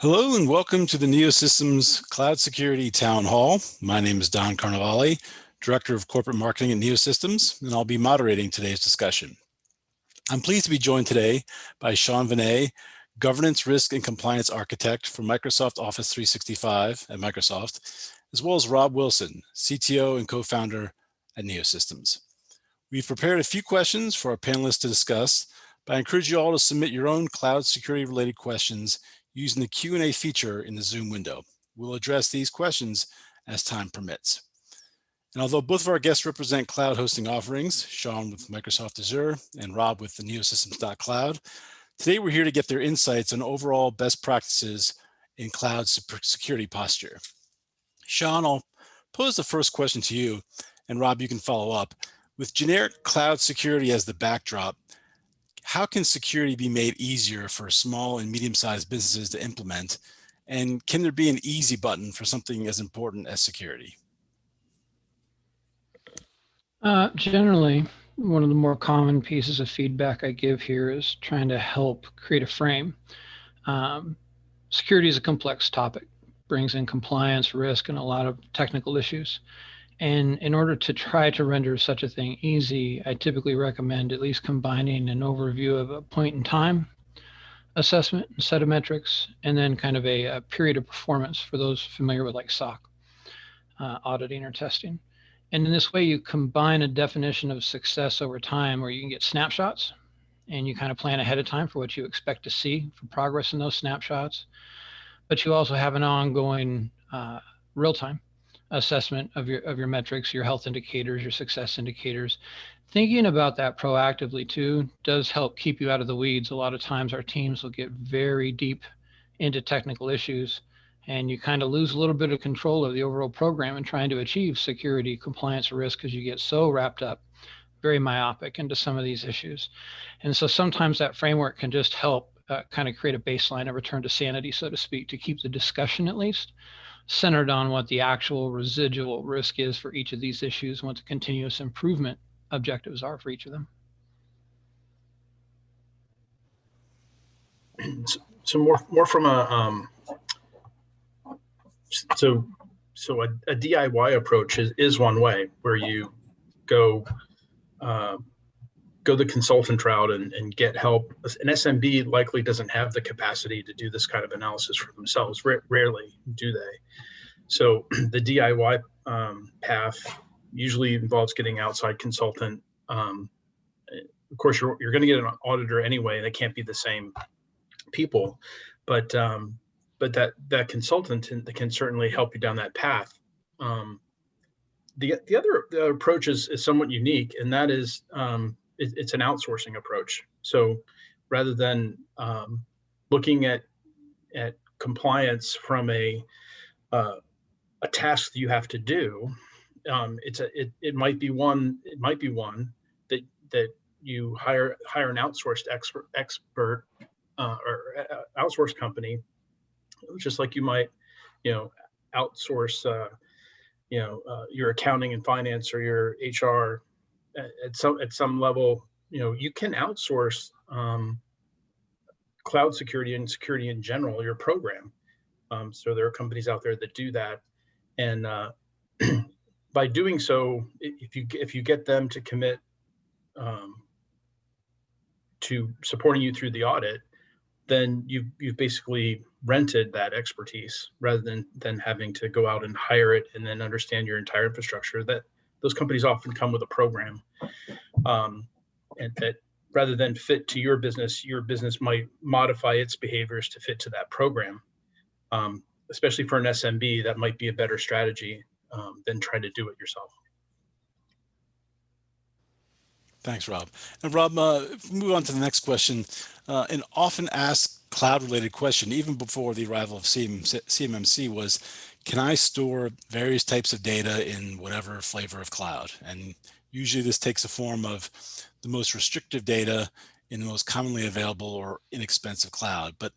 Hello and welcome to the NeoSystems Cloud Security Town Hall. My name is Don Carnevale, Director of Corporate Marketing at NeoSystems, and I'll be moderating today's discussion. I'm pleased to be joined today by Shawn Veney, Governance, Risk, and Compliance Architect for Microsoft Office 365 at Microsoft, as well as Rob Wilson, CTO and co-founder at NeoSystems. We've prepared a few questions for our panelists to discuss, but I encourage you all to submit your own cloud security related questions using the Q&A feature in the Zoom window. We'll address these questions as time permits. And although both of our guests represent cloud hosting offerings, Shawn with Microsoft Azure and Rob with the NeoSystems.cloud, today we're here to get their insights on overall best practices in cloud security posture. Shawn, I'll pose the first question to you, and Rob, you can follow up. With generic cloud security as the backdrop, how can security be made easier for small and medium-sized businesses to implement? And can there be an easy button for something as important as security? Generally, one of the more common pieces of feedback I give here is trying to help create a frame. Security is a complex topic, brings in compliance, risk, and a lot of technical issues. And in order to try to render such a thing easy, I typically recommend at least combining an overview of a point in time assessment, set of metrics, and then kind of a period of performance for those familiar with like SOC, auditing or testing. And in this way, you combine a definition of success over time where you can get snapshots and you kind of plan ahead of time for what you expect to see for progress in those snapshots. But you also have an ongoing real-time assessment of your metrics, your health indicators, your success indicators. Thinking about that proactively too does help keep you out of the weeds. A lot of times our teams will get very deep into technical issues and you kind of lose a little bit of control of the overall program and trying to achieve security, compliance, or risk because you get so wrapped up, very myopic into some of these issues. And so sometimes that framework can just help kind of create a baseline, a return to sanity, so to speak, to keep the discussion at least centered on what the actual residual risk is for each of these issues, what the continuous improvement objectives are for each of them. So more from a so a DIY approach is one way where you go the consultant route and get help. An SMB likely doesn't have the capacity to do this kind of analysis for themselves. Rarely do they. So the DIY path usually involves getting outside consultant. Of course, you're going to get an auditor anyway, and it can't be the same people, but that consultant can certainly help you down that path. The other approach is somewhat unique, and that is it's an outsourcing approach. So rather than looking at compliance from a task that you have to do, it might be one that you hire an outsourced expert or outsource company, just like you might outsource your accounting and finance or your HR. At some level, you can outsource cloud security and security in general, your program. So there are companies out there that do that, and by doing so, if you get them to commit to supporting you through the audit, then you've basically rented that expertise rather than having to go out and hire it and then understand your entire infrastructure. That those companies often come with a program, and that rather than fit to your business might modify its behaviors to fit to that program. Especially for an SMB, that might be a better strategy than trying to do it yourself. Thanks, Rob. And Rob, move on to the next question. An often asked cloud-related question, even before the arrival of CMMC, was, can I store various types of data in whatever flavor of cloud? And usually this takes a form of the most restrictive data in the most commonly available or inexpensive cloud. But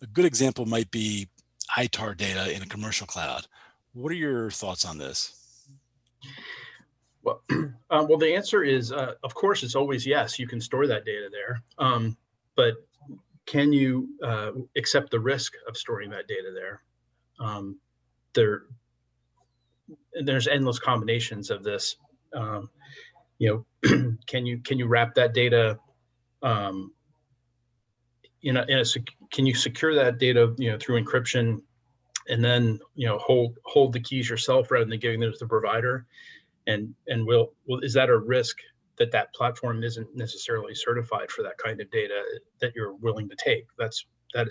a good example might be ITAR data in a commercial cloud. What are your thoughts on this? Well, the answer is, of course, it's always yes. You can store that data there, but can you accept the risk of storing that data there? There's endless combinations of this. You know, can you wrap that data? Can you secure that data, you know, through encryption, and then, you know, hold the keys yourself rather than giving them to the provider? And is that a risk that platform isn't necessarily certified for that kind of data that you're willing to take? That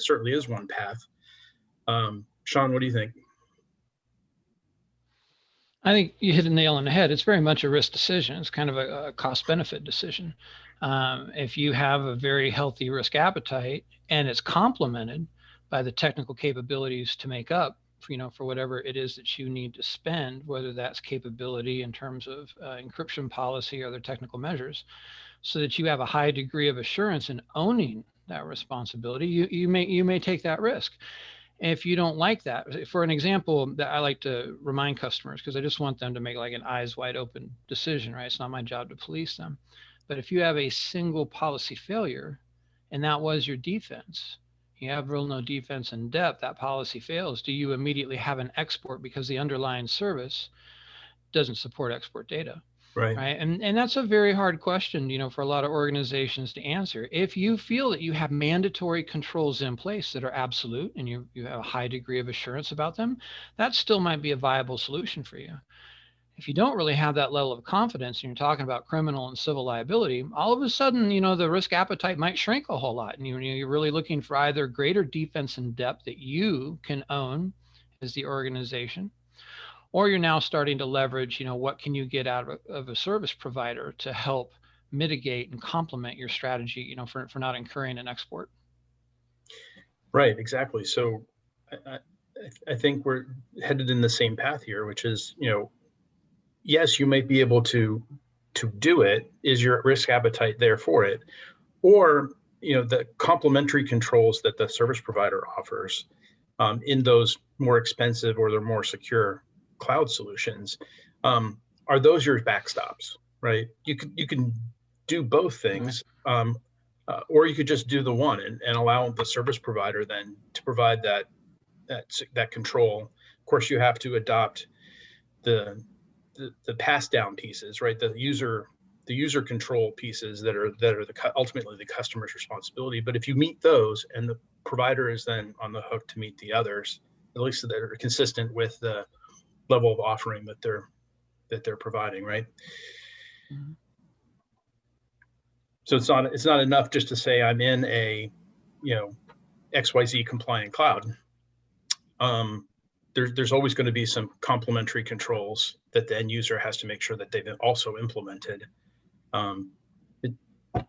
certainly is one path. Shawn, what do you think? I think you hit a nail on the head. It's very much a risk decision. It's kind of a cost-benefit decision. If you have a very healthy risk appetite and it's complemented by the technical capabilities to make up, you know, for whatever it is that you need to spend, whether that's capability in terms of encryption policy or other technical measures, so that you have a high degree of assurance in owning that responsibility, you may take that risk. If you don't like that, for an example that I like to remind customers, because I just want them to make like an eyes wide open decision, right? It's not my job to police them. But if you have a single policy failure and that was your defense, you have real no defense in depth, that policy fails, do you immediately have an export because the underlying service doesn't support export data? Right. And that's a very hard question, you know, for a lot of organizations to answer. If you feel that you have mandatory controls in place that are absolute and you have a high degree of assurance about them, that still might be a viable solution for you. If you don't really have that level of confidence and you're talking about criminal and civil liability, all of a sudden, you know, the risk appetite might shrink a whole lot. And you're really looking for either greater defense in depth that you can own as the organization, or you're now starting to leverage, you know, what can you get out of a service provider to help mitigate and complement your strategy, you know, for not incurring an export. Right, exactly. So I think we're headed in the same path here, which is, you know, yes, you might be able to do it. Is your risk appetite there for it? Or, you know, the complementary controls that the service provider offers in those more expensive or the more secure cloud solutions, are those your backstops, right? You can do both things, or you could just do the one and allow the service provider then to provide that control. Of course, you have to adopt the pass down pieces, right? The user control pieces that are ultimately the customer's responsibility. But if you meet those, and the provider is then on the hook to meet the others, at least that are consistent with the level of offering that they're providing, right? Mm-hmm. So it's not enough just to say I'm in a, you know, XYZ compliant cloud. There's always going to be some complementary controls that the end user has to make sure that they've also implemented.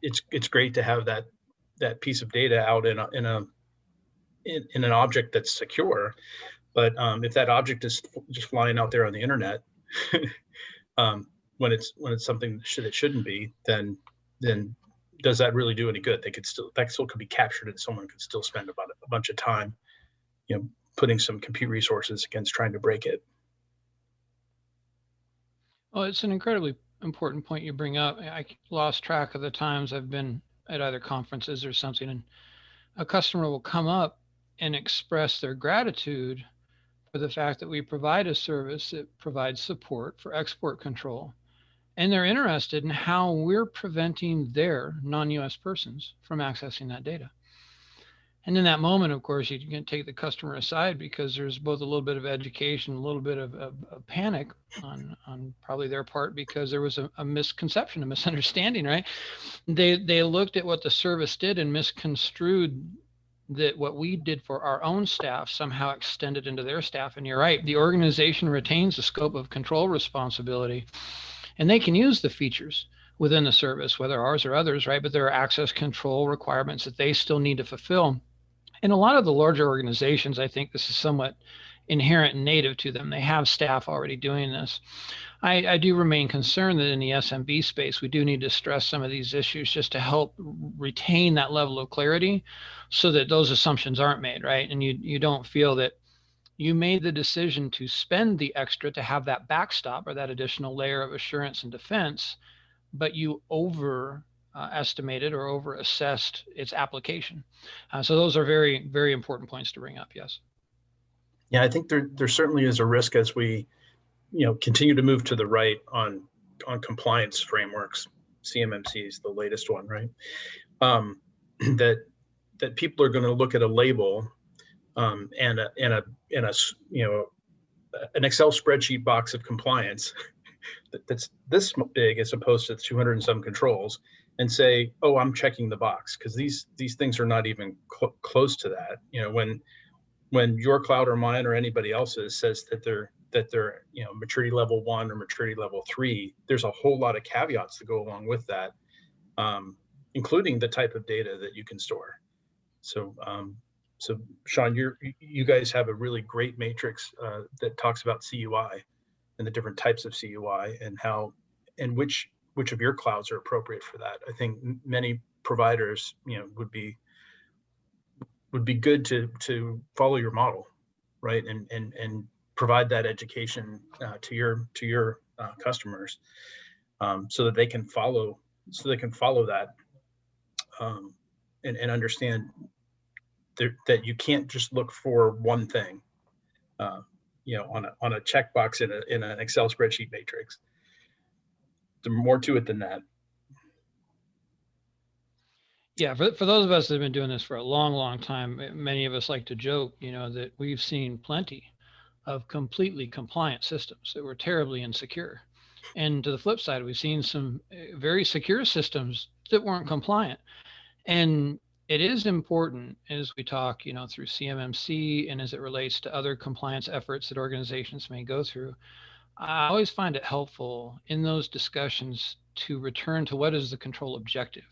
It's great to have that piece of data out in an object that's secure, but if that object is just flying out there on the internet, when it's something that shouldn't be, then does that really do any good? That still could be captured, and someone could still spend about a bunch of time, you know, putting some compute resources against trying to break it. Well, it's an incredibly important point you bring up. I lost track of the times I've been at either conferences or something, and a customer will come up and express their gratitude for the fact that we provide a service that provides support for export control. And they're interested in how we're preventing their non-US persons from accessing that data. And in that moment, of course, you can take the customer aside, because there's both a little bit of education, a little bit of panic on probably their part, because there was a misconception, a misunderstanding, right? They looked at what the service did and misconstrued that what we did for our own staff somehow extended into their staff. And you're right, the organization retains the scope of control responsibility, and they can use the features within the service, whether ours or others, right? But there are access control requirements that they still need to fulfill. In a lot of the larger organizations, I think this is somewhat inherent and native to them. They have staff already doing this. I do remain concerned that in the SMB space, we do need to stress some of these issues just to help retain that level of clarity so that those assumptions aren't made, right? And you don't feel that you made the decision to spend the extra to have that backstop or that additional layer of assurance and defense, but you estimated or over assessed its application. So those are very, very important points to bring up. Yes. Yeah, I think there certainly is a risk as we, continue to move to the right on compliance frameworks. CMMC is the latest one, right? That people are going to look at a label and an Excel spreadsheet box of compliance that's this big as opposed to 200 and some controls, and say, oh, I'm checking the box, because these things are not even close to that. When your cloud or mine or anybody else's says that they're maturity level 1 or maturity level 3, there's a whole lot of caveats to go along with that, including the type of data that you can store. So Shawn, you guys have a really great matrix that talks about CUI and the different types of CUI and how and which of your clouds are appropriate for that. I think many providers, would be good to follow your model, right, and provide that education to your customers, so that they can follow that, and understand that you can't just look for one thing, on a checkbox in an Excel spreadsheet matrix. There's more to it than that. Yeah, for those of us that have been doing this for a long, long time, many of us like to joke, that we've seen plenty of completely compliant systems that were terribly insecure. And to the flip side, we've seen some very secure systems that weren't compliant. And it is important as we talk, through CMMC and as it relates to other compliance efforts that organizations may go through. I always find it helpful in those discussions to return to what is the control objective,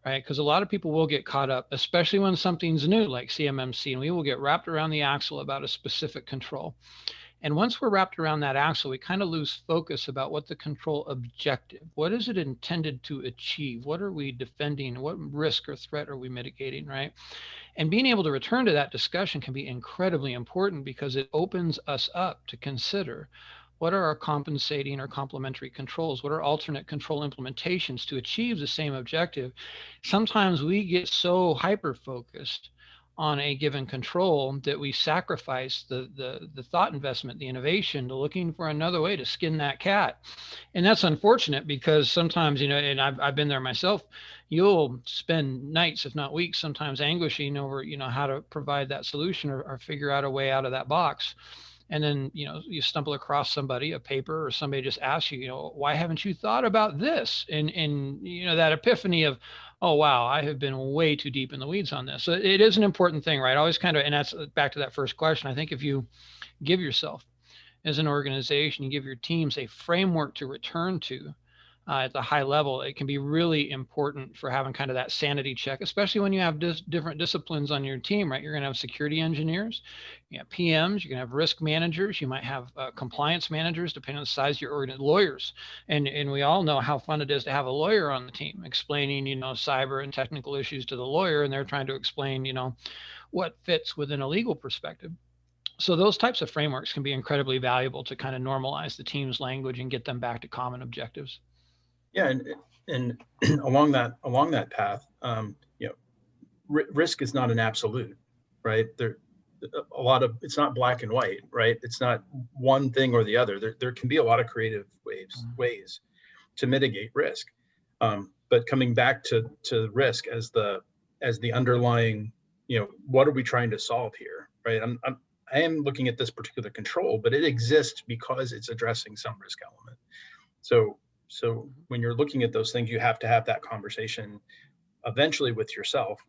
right? Because a lot of people will get caught up, especially when something's new like CMMC, and we will get wrapped around the axle about a specific control. And once we're wrapped around that axle, we kind of lose focus about what the control objective, what is it intended to achieve? What are we defending? What risk or threat are we mitigating, right? And being able to return to that discussion can be incredibly important because it opens us up to consider what are our compensating or complementary controls? What are alternate control implementations to achieve the same objective? Sometimes we get so hyper-focused on a given control that we sacrifice the thought investment, the innovation, to looking for another way to skin that cat. And that's unfortunate because sometimes, and I've been there myself, you'll spend nights, if not weeks, sometimes anguishing over, how to provide that solution or figure out a way out of that box. And then, you stumble across somebody, a paper, or somebody just asks you, why haven't you thought about this? And that epiphany of, oh, wow, I have been way too deep in the weeds on this. So it is an important thing, right? Always kind of, and that's back to that first question. I think if you give yourself as an organization, you give your teams a framework to return to at the high level, it can be really important for having kind of that sanity check, especially when you have different disciplines on your team, right? You're going to have security engineers, you have PMs, you're going to have risk managers, you might have compliance managers, depending on the size of your organization, lawyers. And we all know how fun it is to have a lawyer on the team explaining, cyber and technical issues to the lawyer, and they're trying to explain, what fits within a legal perspective. So those types of frameworks can be incredibly valuable to kind of normalize the team's language and get them back to common objectives. Yeah, and along that path, risk is not an absolute, right? It's not black and white, right? It's not one thing or the other. There can be a lot of creative ways to mitigate risk. But coming back to risk as the underlying, what are we trying to solve here, right? I am looking at this particular control, but it exists because it's addressing some risk element. So when you're looking at those things, you have to have that conversation eventually with yourself.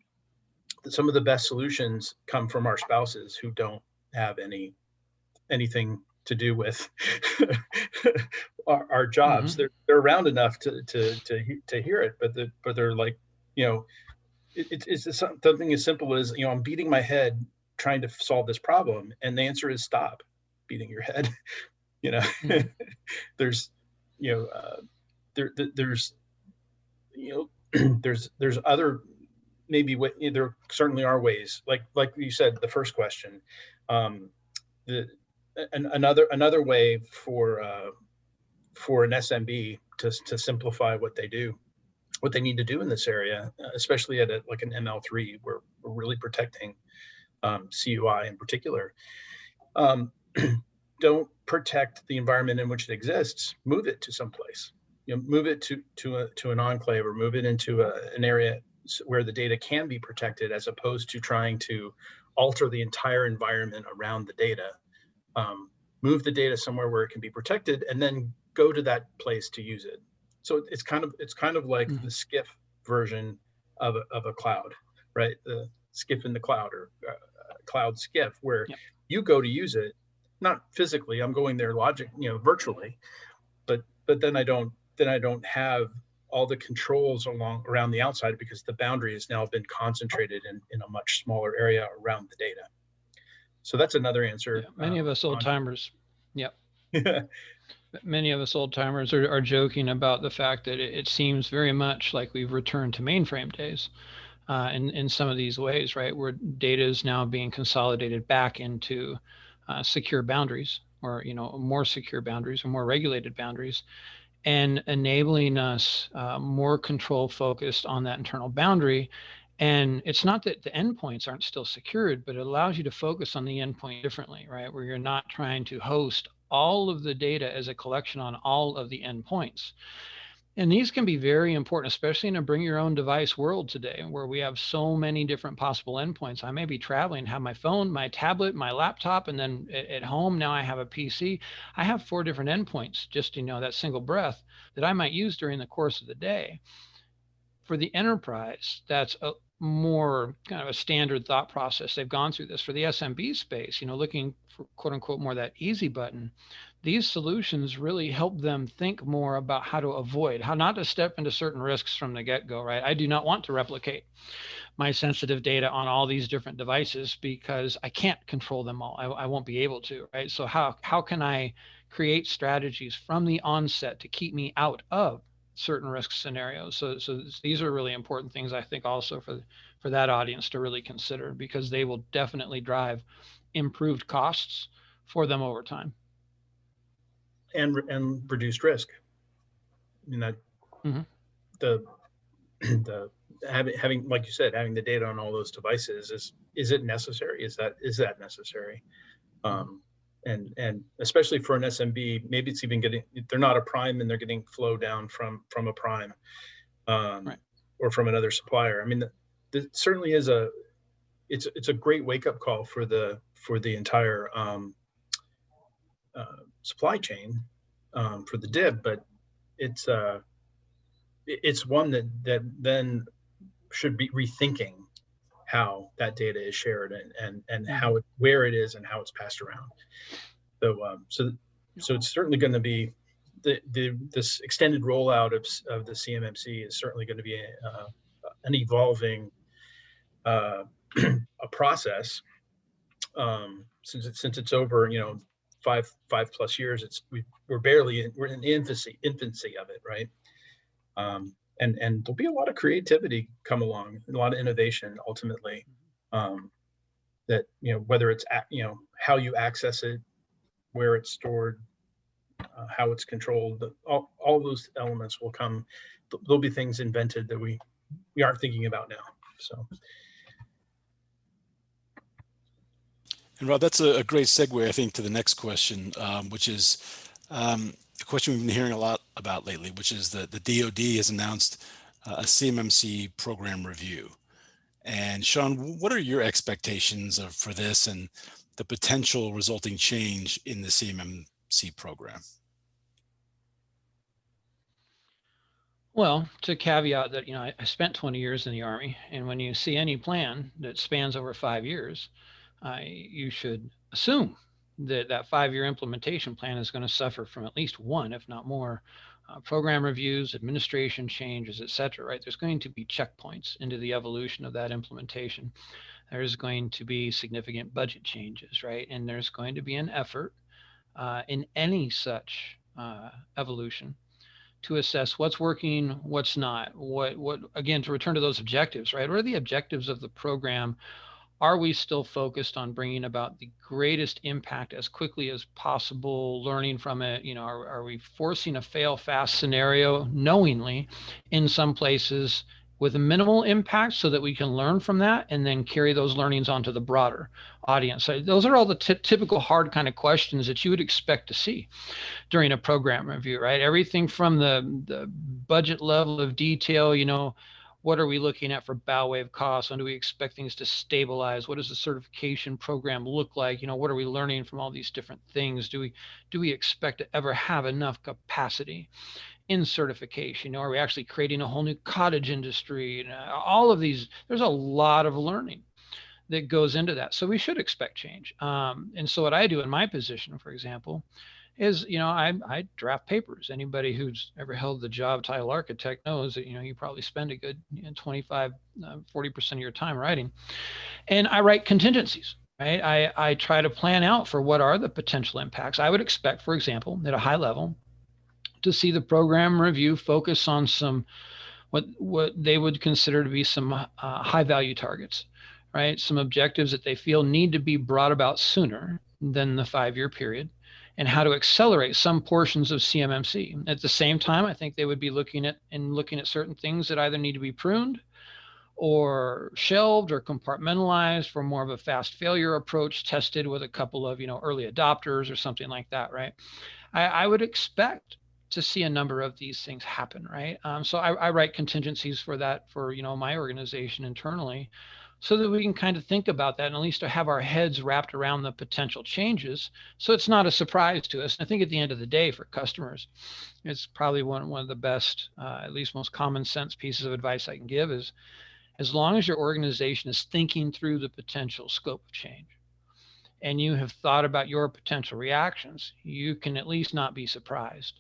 Some of the best solutions come from our spouses who don't have anything to do with our jobs. Mm-hmm. They're around enough to hear it, but they're like, it's something as simple as, I'm beating my head trying to solve this problem, and the answer is stop beating your head. Mm-hmm. There's there's other, maybe there certainly are ways, like you said, the first question, another way for an SMB to simplify what they do what they need to do in this area, especially at like an ML3, where we're really protecting CUI in particular. Don't protect the environment in which it exists. Move it to someplace. Move it to an enclave, or move it into an area where the data can be protected, as opposed to trying to alter the entire environment around the data. Move the data somewhere where it can be protected, and then go to that place to use it. So it's kind of like the SCIF version of a cloud, right? The SCIF in the cloud, or cloud SCIF, where you go to use it, not physically. I'm going there virtually, but then I don't have all the controls around the outside, because the boundary has now been concentrated in a much smaller area around the data. So that's another answer. Many of us old timers, many of us old timers are joking about the fact that it seems very much like we've returned to mainframe days in some of these ways, right? Where data is now being consolidated back into secure boundaries, or more secure boundaries, or more regulated boundaries, and enabling us more control focused on that internal boundary. And it's not that the endpoints aren't still secured, but it allows you to focus on the endpoint differently, right? Where you're not trying to host all of the data as a collection on all of the endpoints. And these can be very important, especially in a bring your own device world today, where we have so many different possible endpoints. I may be traveling, have my phone, my tablet, my laptop, and then at home, now I have a PC. I have 4 different endpoints, just, that single breath, that I might use during the course of the day. For the enterprise, that's a more kind of a standard thought process. They've gone through this. For the SMB space, looking for quote unquote more that easy button, these solutions really help them think more about how to avoid, how not to step into certain risks from the get-go, right? I do not want to replicate my sensitive data on all these different devices, because I can't control them all. I won't be able to, right? So how can I create strategies from the onset to keep me out of certain risk scenarios? So these are really important things, I think, also for that audience to really consider, because they will definitely drive improved costs for them over time. And reduced risk. I mean, that the having, like you said, having the data on all those devices, is it necessary? Is that necessary? And especially for an SMB, maybe it's even they're not a prime, and they're getting flow down from a prime, right, or from another supplier. I mean, there certainly is it's a great wake up call for the entire supply chain, for the DIB, but it's one that then should be rethinking how that data is shared, and how where it is and how it's passed around. So it's certainly going to be this extended rollout of the CMMC is certainly going to be an evolving a process. Since it's over 5+ years, we're in the infancy of it, right? And there'll be a lot of creativity come along, a lot of innovation ultimately, that whether it's how you access it, where it's stored, how it's controlled, all those elements will come. There'll be things invented that we aren't thinking about now. So. And Rob, that's a great segue, I think, to the next question, which is a question we've been hearing a lot about lately, which is that the DoD has announced a CMMC program review. And Shawn, what are your expectations for this and the potential resulting change in the CMMC program? Well, to caveat that, I spent 20 years in the Army, and when you see any plan that spans over 5 years, you should assume that 5-year implementation plan is going to suffer from at least one, if not more, program reviews, administration changes, et cetera, right? There's going to be checkpoints into the evolution of that implementation. There's going to be significant budget changes, right? And there's going to be an effort in any such evolution to assess what's working, what's not, what again, to return to those objectives, right? What are the objectives of the program are we still focused on bringing about the greatest impact as quickly as possible, learning from it? You know, are we forcing a fail fast scenario knowingly in some places with a minimal impact so that we can learn from that and then carry those learnings onto the broader audience? So those are all the typical hard kind of questions that you would expect to see during a program review, right? Everything from the budget level of detail, you know, what are we looking at for bow wave costs? When do we expect things to stabilize? What does the certification program look like? You know, what are we learning from all these different things? Do we expect to ever have enough capacity in certification? You know, are we actually creating a whole new cottage industry? And all of these, there's a lot of learning that goes into that. So we should expect change. And so what I do in my position, for example, is, you know, I draft papers. Anybody who's ever held the job title architect knows that, you know, you probably spend a good 25, 40% of your time writing. And I write contingencies, right? I try to plan out for what are the potential impacts. I would expect, for example, at a high level, to see the program review focus on some, what they would consider to be some high value targets, right? Some objectives that they feel need to be brought about sooner than the 5-year period, and how to accelerate some portions of CMMC. At the same time, I think they would be looking at certain things that either need to be pruned or shelved or compartmentalized for more of a fast failure approach, tested with a couple of, you know, early adopters or something like that, right? I would expect to see a number of these things happen, right? So I write contingencies for that, for, you know, my organization internally, so that we can kind of think about that and at least to have our heads wrapped around the potential changes, so it's not a surprise to us. And I think at the end of the day, for customers, it's probably one of the best, at least most common sense pieces of advice I can give is, as long as your organization is thinking through the potential scope of change and you have thought about your potential reactions, you can at least not be surprised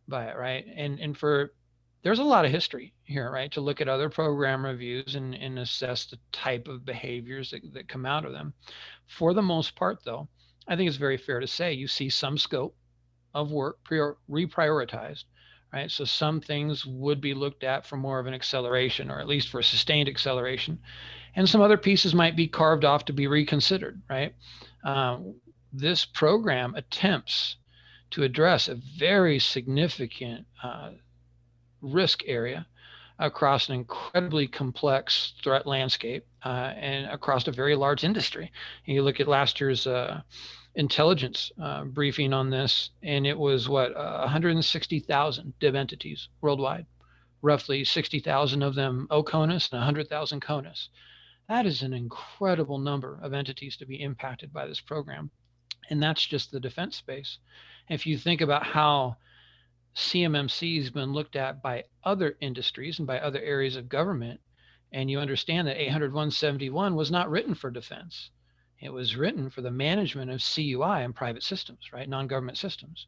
by it, right? And for, there's a lot of history here, right? To look at other program reviews and assess the type of behaviors that come out of them. For the most part, though, I think it's very fair to say you see some scope of work reprioritized, right? So some things would be looked at for more of an acceleration, or at least for a sustained acceleration, and some other pieces might be carved off to be reconsidered, right? This program attempts to address a very significant risk area across an incredibly complex threat landscape, and across a very large industry. And you look at last year's intelligence briefing on this, and it was 160,000 div entities worldwide, roughly 60,000 of them OCONUS and 100,000 CONUS. That is an incredible number of entities to be impacted by this program. And that's just the defense space. If you think about how CMMC has been looked at by other industries and by other areas of government, and you understand that 800-171 was not written for defense. It was written for the management of CUI and private systems, right? Non-government systems.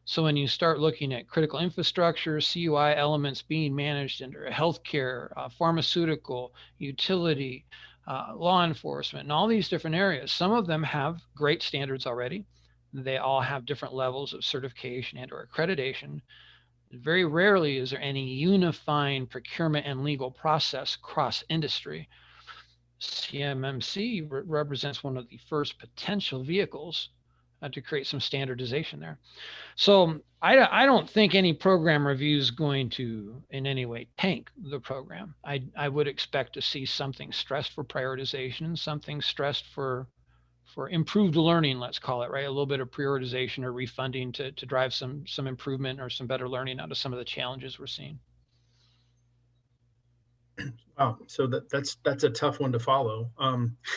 So when you start looking at critical infrastructure, CUI elements being managed under healthcare, pharmaceutical, utility, law enforcement, and all these different areas, some of them have great standards already. They all have different levels of certification and or accreditation. Very rarely is there any unifying procurement and legal process across industry. CMMC represents one of the first potential vehicles to create some standardization there. So I don't think any program review is going to in any way tank the program. I would expect to see something stressed for prioritization, something stressed for improved learning, let's call it, right? A little bit of prioritization or refunding to drive some improvement or some better learning out of some of the challenges we're seeing. Wow, so that's a tough one to follow,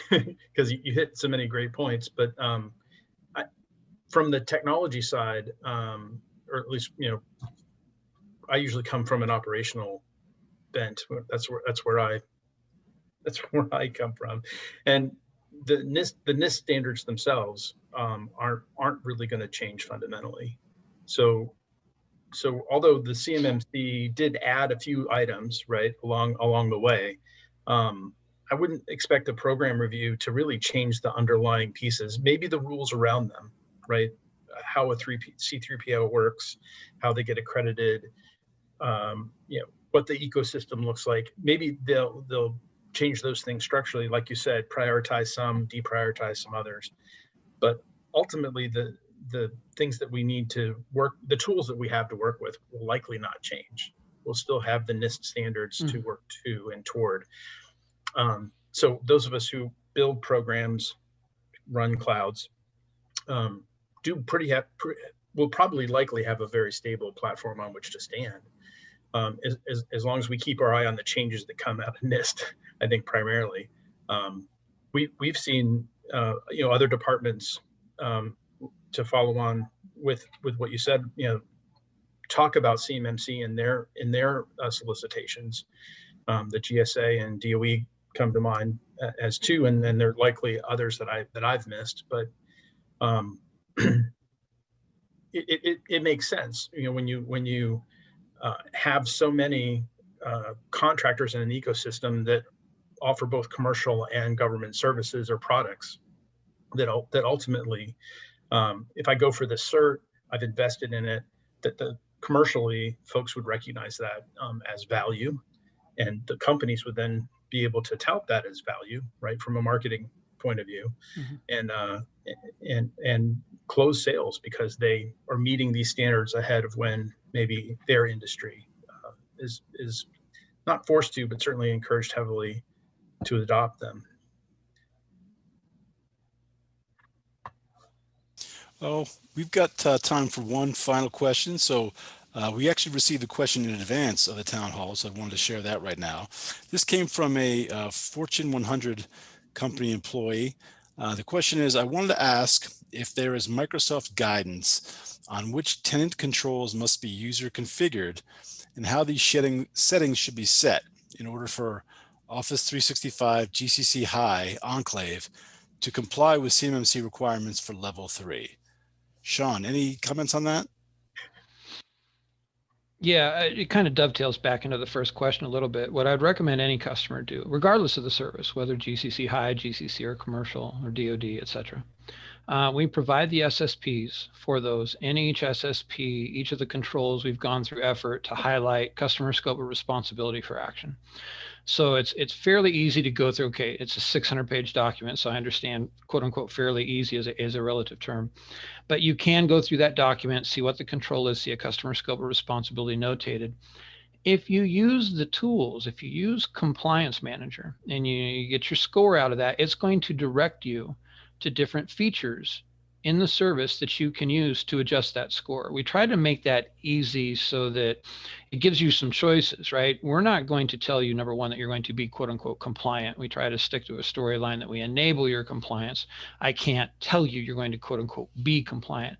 because you hit so many great points. But from the technology side, or at least, you know, I usually come from an operational bent. That's where I come from, and the NIST standards themselves aren't really going to change fundamentally. So although the CMMC did add a few items, right, along the way, I wouldn't expect a program review to really change the underlying pieces. Maybe the rules around them, right? How a C3PO works, how they get accredited, you know, what the ecosystem looks like. Maybe they'll change those things structurally, like you said, prioritize some, deprioritize some others. But ultimately, the things that we need to work, the tools that we have to work with will likely not change. We'll still have the NIST standards to work to and toward. So those of us who build programs, run clouds, will probably likely have a very stable platform on which to stand. As long as we keep our eye on the changes that come out of NIST, I think primarily. We've seen other departments, to follow on with what you said, talk about CMMC in their solicitations. The GSA and DOE come to mind as two, and then there are likely others that I've missed, but it makes sense. When you have so many contractors in an ecosystem that offer both commercial and government services or products, that ultimately, if I go for the cert, I've invested in it, that the commercially folks would recognize that as value, and the companies would then be able to tout that as value, right, from a marketing point of view, and close sales because they are meeting these standards ahead of when maybe their industry is not forced to, but certainly encouraged heavily to adopt them. Oh, we've got time for one final question. So we actually received a question in advance of the town hall, so I wanted to share that right now. This came from a Fortune 100 company employee. The question is, I wanted to ask if there is Microsoft guidance on which tenant controls must be user configured and how these settings should be set in order for Office 365 GCC High Enclave to comply with CMMC requirements for level 3. Shawn, any comments on that? Yeah, it kind of dovetails back into the first question a little bit. What I'd recommend any customer do, regardless of the service, whether GCC High, GCC or commercial or DoD, et cetera, we provide the SSPs for those. In each SSP, each of the controls, we've gone through effort to highlight customer scope of responsibility for action. So it's fairly easy to go through. Okay, it's a 600-page document, so I understand, quote unquote, fairly easy is a relative term. But you can go through that document, see what the control is, see a customer scope of responsibility notated. If you use the tools, if you use Compliance Manager and you get your score out of that, it's going to direct you to different features in the service that you can use to adjust that score. We try to make that easy so that it gives you some choices, right? We're not going to tell you, number one, that you're going to be quote unquote compliant. We try to stick to a storyline that we enable your compliance. I can't tell you you're going to quote unquote be compliant.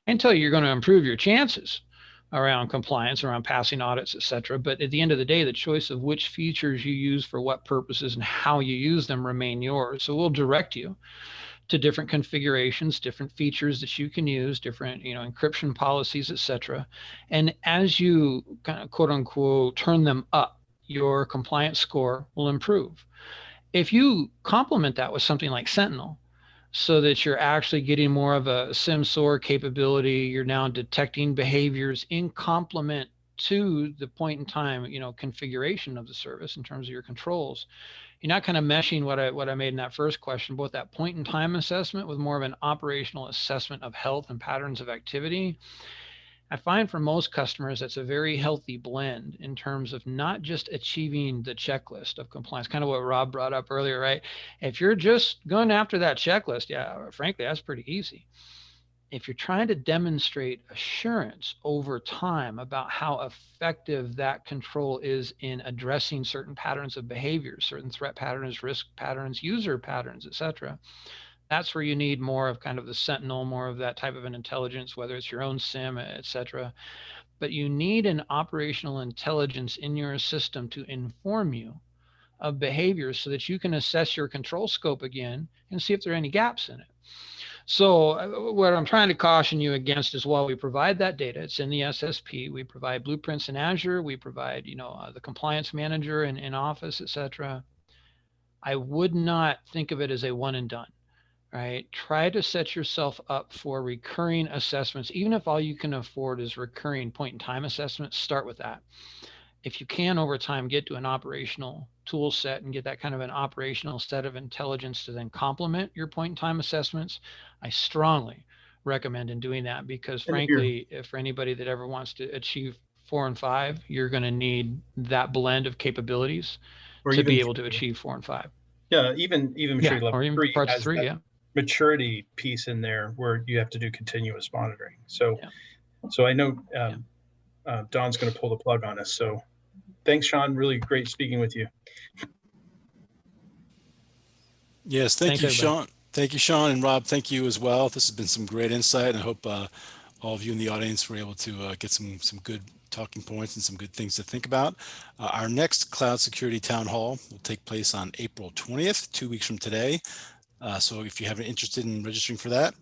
I can tell you you're going to improve your chances around compliance, around passing audits, et cetera. But at the end of the day, the choice of which features you use for what purposes and how you use them remain yours. So we'll direct you to different configurations, different features that you can use, different encryption policies, et cetera. And as you kind of quote unquote turn them up, your compliance score will improve. If you complement that with something like Sentinel, so that you're actually getting more of a SIM-SOAR capability, you're now detecting behaviors in complement to the point in time, configuration of the service in terms of your controls. You're not kind of meshing what I made in that first question, both that point in time assessment with more of an operational assessment of health and patterns of activity. I find for most customers, that's a very healthy blend in terms of not just achieving the checklist of compliance, kind of what Rob brought up earlier, right? If you're just going after that checklist, yeah, frankly, that's pretty easy. If you're trying to demonstrate assurance over time about how effective that control is in addressing certain patterns of behavior, certain threat patterns, risk patterns, user patterns, et cetera, that's where you need more of kind of the Sentinel, more of that type of an intelligence, whether it's your own SIM, et cetera. But you need an operational intelligence in your system to inform you of behaviors so that you can assess your control scope again and see if there are any gaps in it. So what I'm trying to caution you against is while we provide that data, it's in the SSP, we provide blueprints in Azure, we provide, the compliance manager in Office, et cetera. I would not think of it as a one and done, right? Try to set yourself up for recurring assessments. Even if all you can afford is recurring point in time assessments, start with that. If you can over time get to an operational tool set and get that kind of an operational set of intelligence to then complement your point in time assessments, I strongly recommend in doing that, because frankly, if for anybody that ever wants to achieve 4 and 5, you're going to need that blend of capabilities to be able to achieve 4 and 5. Yeah, even maturity level or even 3 parts has 3, that yeah. maturity piece in there where you have to do continuous monitoring. So, Yeah. so I know Don's going to pull the plug on us. So, thanks, Shawn. Really great speaking with you. Yes, thank Thanks, you, everybody. Shawn. Thank you, Shawn, and Rob. Thank you as well. This has been some great insight, and I hope all of you in the audience were able to get some good talking points and some good things to think about. Our next cloud security town hall will take place on April 20th, 2 weeks from today. So if you have an interested in registering for that,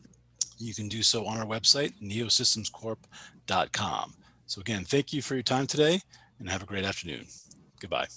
you can do so on our website, neosystemscorp.com. So again, thank you for your time today, and have a great afternoon. Goodbye.